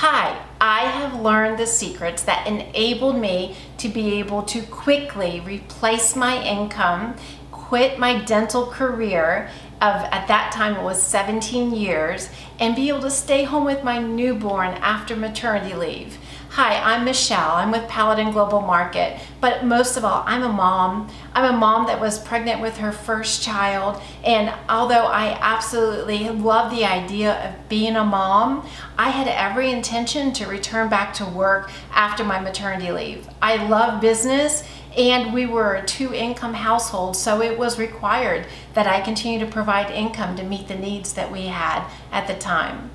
Hi, I have learned the secrets that enabled me to be able to quickly replace my income, quit my dental career of, at that time it was 17 years, and be able to stay home with my newborn after maternity leave. Hi, I'm Michelle. I'm with Paladin Global Market, but most of all, I'm a mom. I'm a mom that was pregnant with her first child, and although I absolutely love the idea of being a mom, I had every intention to return back to work after my maternity leave. I love business, and we were a two-income household, so it was required that I continue to provide income to meet the needs that we had at the time.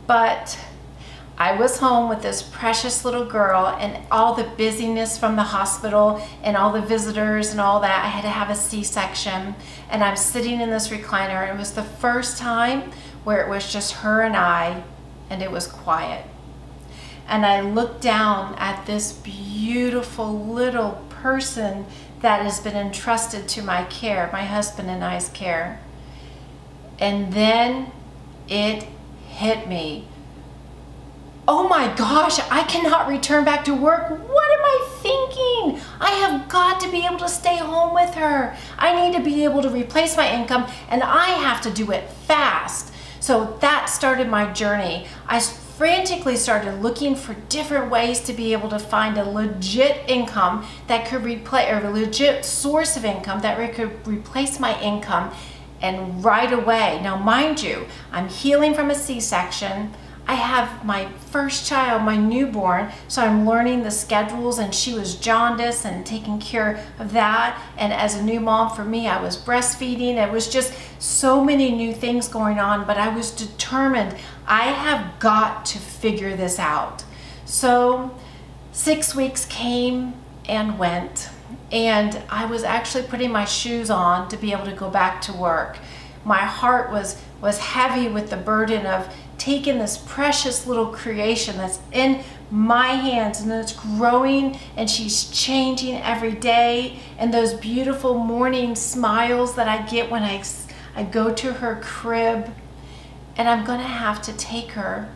But I was home with this precious little girl, and all the busyness from the hospital and all the visitors and all that. I had to have a C-section, and I'm sitting in this recliner. It was the first time where it was just her and I, and it was quiet. And I looked down at this beautiful little person that has been entrusted to my care, my husband and I's care. And then it hit me. Oh my gosh, I cannot return back to work. What am I thinking? I have got to be able to stay home with her. I need to be able to replace my income, and I have to do it fast. So that started my journey. I frantically started looking for different ways to be able to find a legit income that could replace, or a legit source of income that could replace my income, and right away. Now mind you, I'm healing from a C-section. I have my first child, my newborn, so I'm learning the schedules, and she was jaundiced and taking care of that. And as a new mom for me, I was breastfeeding. It was just so many new things going on, but I was determined. I have got to figure this out. So 6 weeks came and went, and I was actually putting my shoes on to be able to go back to work. My heart was heavy with the burden of taking this precious little creation that's in my hands, and it's growing, and she's changing every day. And those beautiful morning smiles that I get when I go to her crib, and I'm gonna have to take her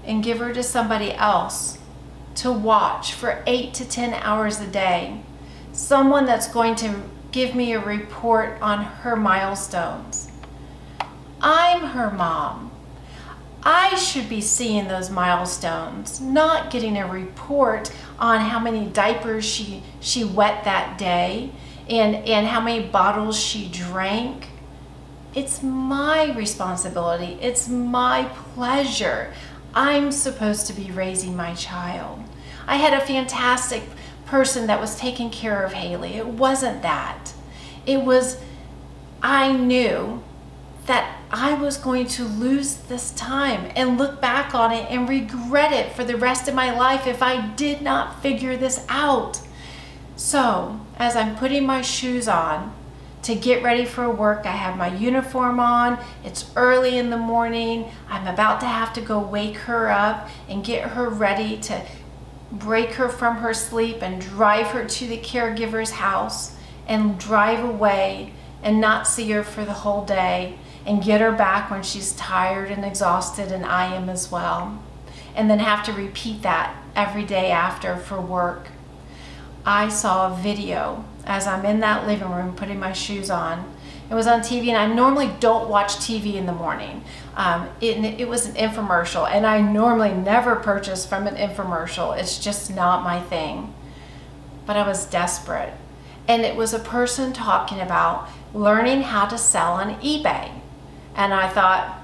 and give her to somebody else to watch for 8 to 10 hours a day. Someone that's going to give me a report on her milestones. I'm her mom. I should be seeing those milestones, not getting a report on how many diapers she wet that day and how many bottles she drank. It's my responsibility. It's my pleasure. I'm supposed to be raising my child. I had a fantastic person that was taking care of Haley. It wasn't that. It was, I knew that I was going to lose this time and look back on it and regret it for the rest of my life if I did not figure this out. So as I'm putting my shoes on to get ready for work, I have my uniform on, it's early in the morning, I'm about to have to go wake her up and get her ready to break her from her sleep and drive her to the caregiver's house and drive away and not see her for the whole day, and get her back when she's tired and exhausted, and I am as well, and then have to repeat that every day after for work. I saw a video as I'm in that living room putting my shoes on. It was on TV, and I normally don't watch TV in the morning. It was an infomercial, and I normally never purchase from an infomercial. It's just not my thing. But I was desperate, and it was a person talking about learning how to sell on eBay. And I thought,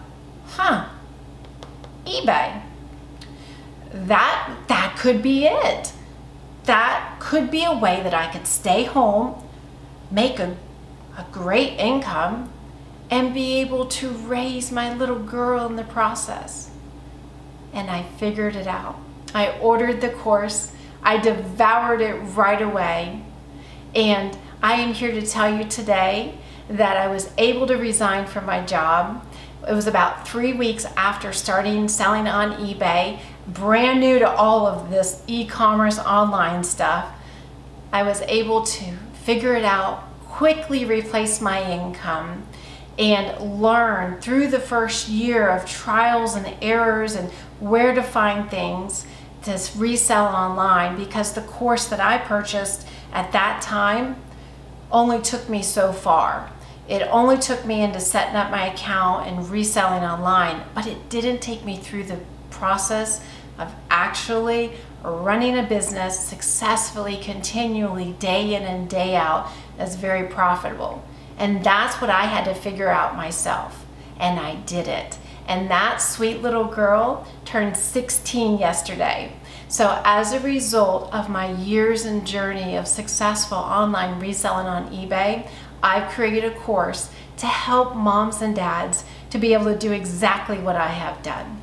eBay, that could be it. That could be a way that I could stay home, make a great income, and be able to raise my little girl in the process. And I figured it out. I ordered the course. I devoured it right away. And I am here to tell you today that I was able to resign from my job. It was about 3 weeks after starting selling on eBay, brand new to all of this e-commerce online stuff. I was able to figure it out, quickly replace my income, and learn through the first year of trials and errors and where to find things to resell online, because the course that I purchased at that time only took me so far. It only took me into setting up my account and reselling online, but it didn't take me through the process of actually running a business successfully, continually, day in and day out, that's very profitable. And that's what I had to figure out myself, and I did it. And that sweet little girl turned 16 yesterday. So as a result of my years and journey of successful online reselling on eBay, I've created a course to help moms and dads to be able to do exactly what I have done.